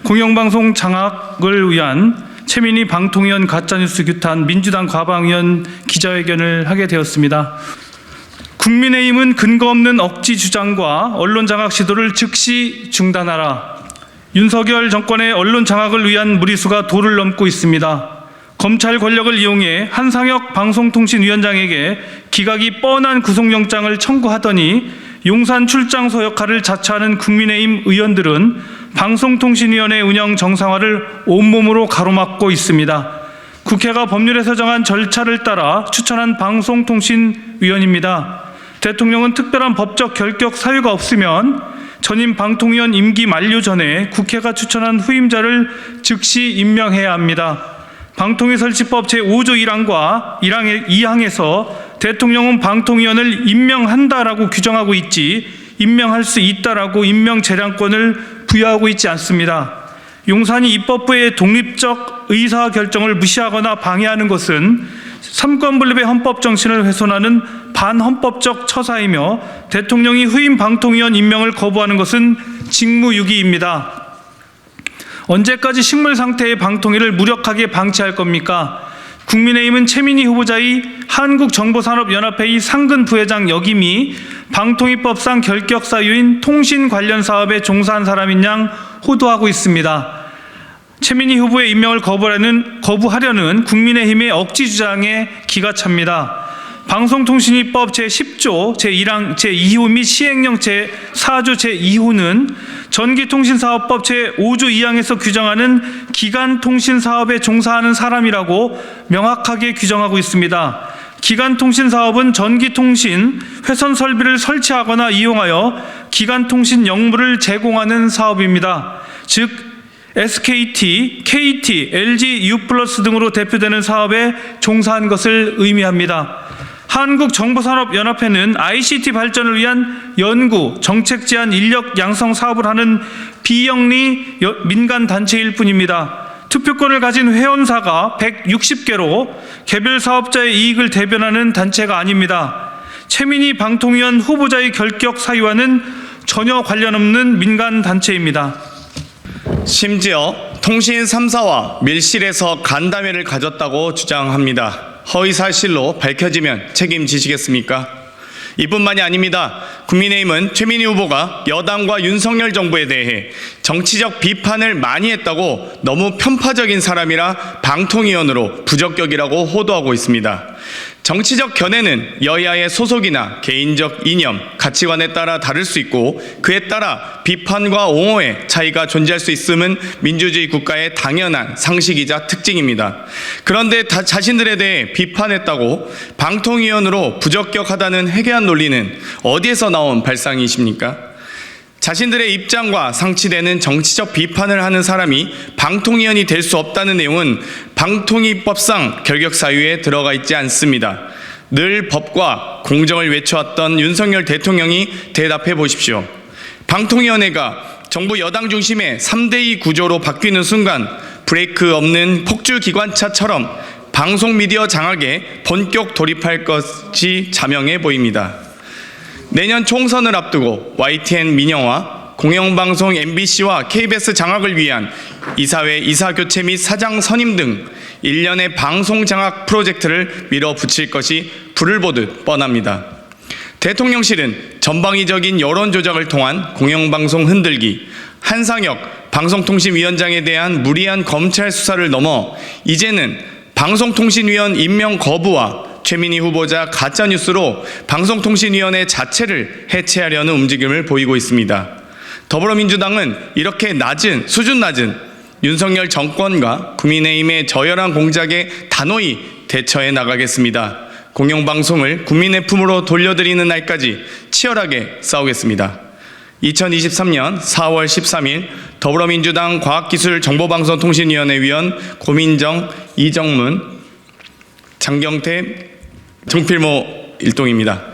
공영방송 장악을 위한 최민희 방통위원 가짜뉴스 규탄 민주당 과방위원 기자회견을 하게 되었습니다. 국민의힘은 근거 없는 억지 주장과 언론 장악 시도를 즉시 중단하라. 윤석열 정권의 언론 장악을 위한 무리수가 도를 넘고 있습니다. 검찰 권력을 이용해 한상혁 방송통신위원장에게 기각이 뻔한 구속영장을 청구하더니 용산 출장소 역할을 자처하는 국민의힘 의원들은 방송통신위원회 운영 정상화를 온몸으로 가로막고 있습니다. 국회가 법률에서 정한 절차를 따라 추천한 방송통신위원입니다. 대통령은 특별한 법적 결격 사유가 없으면 전임 방통위원 임기 만료 전에 국회가 추천한 후임자를 즉시 임명해야 합니다. 방통위 설치법 제5조 1항과 2항에서 대통령은 방통위원을 임명한다라고 규정하고 있지 임명할 수 있다라고 임명 재량권을 부여하고 있지 않습니다. 용산이 입법부의 독립적 의사결정을 무시하거나 방해하는 것은 삼권분립의 헌법 정신을 훼손하는 반헌법적 처사이며 대통령이 후임 방통위원 임명을 거부하는 것은 직무유기입니다. 언제까지 식물 상태의 방통위를 무력하게 방치할 겁니까? 국민의힘은 최민희 후보자의 한국정보산업연합회의 상근 부회장 역임이 방통위법상 결격 사유인 통신 관련 사업에 종사한 사람인 양 호도하고 있습니다. 최민희 후보의 임명을 거부하려는 국민의힘의 억지 주장에 기가 찹니다. 방송통신위법 제10조 제1항 제2호 및 시행령 제4조 제2호는 전기통신사업법 제5조 2항에서 규정하는 기간통신사업에 종사하는 사람이라고 명확하게 규정하고 있습니다. 기간통신사업은 전기통신 회선 설비를 설치하거나 이용하여 기간통신 역물을 제공하는 사업입니다. 즉 SKT, KT, LG, U+ 등으로 대표되는 사업에 종사한 것을 의미합니다. 한국정보산업연합회는 ICT 발전을 위한 연구, 정책 제안, 인력 양성 사업을 하는 비영리 민간 단체일 뿐입니다. 투표권을 가진 회원사가 160개로 개별 사업자의 이익을 대변하는 단체가 아닙니다. 최민희 방통위원 후보자의 결격 사유와는 전혀 관련 없는 민간 단체입니다. 심지어 통신 3사와 밀실에서 간담회를 가졌다고 주장합니다. 허위사실로 밝혀지면 책임지시겠습니까? 이뿐만이 아닙니다. 국민의힘은 최민희 후보가 여당과 윤석열 정부에 대해 정치적 비판을 많이 했다고 너무 편파적인 사람이라 방통위원으로 부적격이라고 호도하고 있습니다. 정치적 견해는 여야의 소속이나 개인적 이념, 가치관에 따라 다를 수 있고 그에 따라 비판과 옹호의 차이가 존재할 수 있음은 민주주의 국가의 당연한 상식이자 특징입니다. 그런데 자신들에 대해 비판했다고 방통위원으로 부적격하다는 해괴한 논리는 어디에서 나온 발상이십니까? 자신들의 입장과 상치되는 정치적 비판을 하는 사람이 방통위원이 될 수 없다는 내용은 방통위법상 결격 사유에 들어가 있지 않습니다. 늘 법과 공정을 외쳐왔던 윤석열 대통령이 대답해 보십시오. 방통위원회가 정부 여당 중심의 3대2 구조로 바뀌는 순간 브레이크 없는 폭주 기관차처럼 방송 미디어 장악에 본격 돌입할 것이 자명해 보입니다. 내년 총선을 앞두고 YTN 민영화, 공영방송 MBC와 KBS 장악을 위한 이사회 이사교체 및 사장 선임 등 일련의 방송 장악 프로젝트를 밀어붙일 것이 불을 보듯 뻔합니다. 대통령실은 전방위적인 여론 조작을 통한 공영방송 흔들기, 한상혁 방송통신위원장에 대한 무리한 검찰 수사를 넘어 이제는 방송통신위원 임명 거부와 최민희 후보자 가짜뉴스로 방송통신위원회 자체를 해체하려는 움직임을 보이고 있습니다. 더불어민주당은 이렇게 수준 낮은 윤석열 정권과 국민의힘의 저열한 공작에 단호히 대처해 나가겠습니다. 공영방송을 국민의 품으로 돌려드리는 날까지 치열하게 싸우겠습니다. 2023년 4월 13일 더불어민주당 과학기술정보방송통신위원회 위원 고민정, 이정문, 장경태, 정필모 일동입니다.